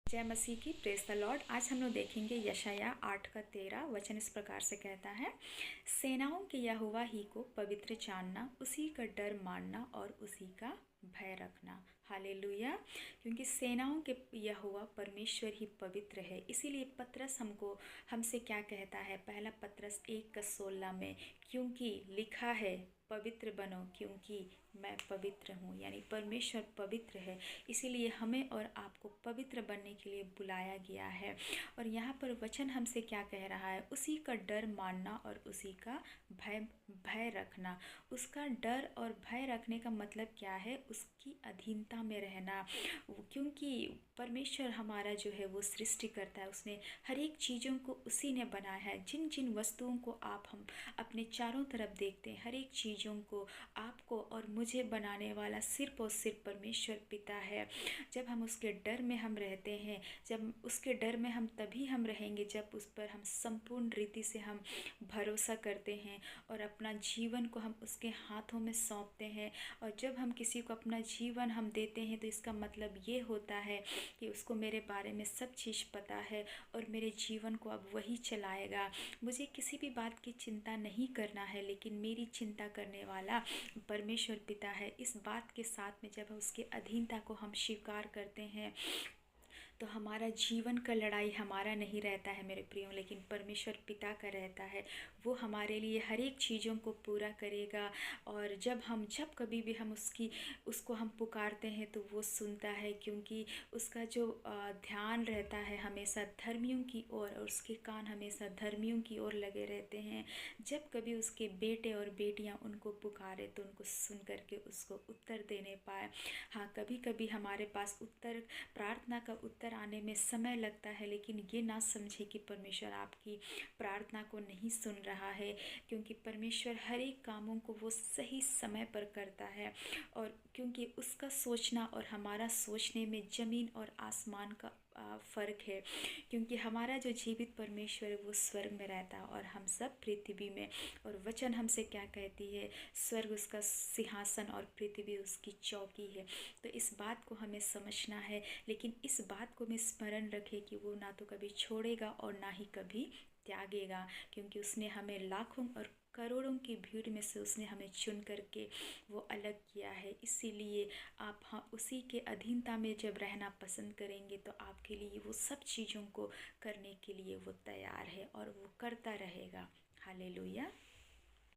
जय मसीह की, praise the Lord. आज हम लोग देखेंगे यशायाह 8:13 वचन इस प्रकार से कहता है, सेनाओं के यहोवा ही को पवित्र जानना, उसी का डर मानना और उसी का भय रखना। हालेलुया। क्योंकि सेनाओं के यहोवा परमेश्वर ही पवित्र है, इसीलिए पतरस हमसे क्या कहता है, पहला पतरस 1:16 में, क्योंकि लिखा है पवित्र बनो क्योंकि मैं पवित्र हूँ। यानी परमेश्वर पवित्र है, इसीलिए हमें और आपको पवित्र बनने के लिए बुलाया गया है। और यहाँ पर वचन हमसे क्या कह रहा है, उसी का डर मानना और उसी का भय रखना। उसका डर और भय रखने का मतलब क्या है, उसकी अधीनता में रहना। क्योंकि परमेश्वर हमारा जो है वो सृष्टि करता है, उसने हर एक चीज़ों को उसी ने बनाया है। जिन जिन वस्तुओं को हम अपने चारों तरफ देखते हैं, हर एक चीज़ों को आपको और मुझे बनाने वाला सिर्फ और सिर्फ परमेश्वर पिता है। जब हम उसके डर में हम रहते हैं, जब उसके डर में हम तभी हम रहेंगे जब उस पर हम संपूर्ण रीति से हम भरोसा करते हैं और अपना जीवन को हम उसके हाथों में सौंपते हैं। और जब हम किसी को अपना जीवन हम देते हैं तो इसका मतलब ये होता है कि उसको मेरे बारे में सब चीज़ पता है और मेरे जीवन को अब वही चलाएगा। मुझे किसी भी बात की चिंता नहीं करना है, लेकिन मेरी चिंता करने वाला परमेश्वर पिता है। इस बात के साथ में जब उसके अधीनता को हम स्वीकार करते हैं तो हमारा जीवन का लड़ाई हमारा नहीं रहता है मेरे प्रियो, लेकिन परमेश्वर पिता का रहता है। वो हमारे लिए हर एक चीज़ों को पूरा करेगा। और जब कभी भी हम उसको हम पुकारते हैं तो वो सुनता है, क्योंकि उसका जो ध्यान रहता है हमेशा धर्मियों की ओर, और उसके कान हमेशा धर्मियों की ओर लगे रहते हैं। जब कभी उसके बेटे और बेटियां उनको पुकारे तो उनको सुन करके उसको उत्तर देने पाए। हाँ, कभी कभी हमारे पास प्रार्थना का उत्तर आने में समय लगता है, लेकिन ये ना समझे कि परमेश्वर आपकी प्रार्थना को नहीं सुन रहा है, क्योंकि परमेश्वर हर एक कामों को वो सही समय पर करता है। और क्योंकि उसका सोचना और हमारा सोचने में ज़मीन और आसमान का फ़र्क है। क्योंकि हमारा जो जीवित परमेश्वर है वो स्वर्ग में रहता है और हम सब पृथ्वी में। और वचन हमसे क्या कहती है, स्वर्ग उसका सिंहासन और पृथ्वी उसकी चौकी है। तो इस बात को हमें समझना है, लेकिन इस बात को में स्मरण रखें कि वो ना तो कभी छोड़ेगा और ना ही कभी त्यागेगा। क्योंकि उसने हमें लाखों और करोड़ों की भीड़ में से उसने हमें चुन करके वो अलग किया है। इसीलिए आप उसी के अधीनता में जब रहना पसंद करेंगे तो आपके लिए वो सब चीज़ों को करने के लिए वो तैयार है और वो करता रहेगा। हालेलुया।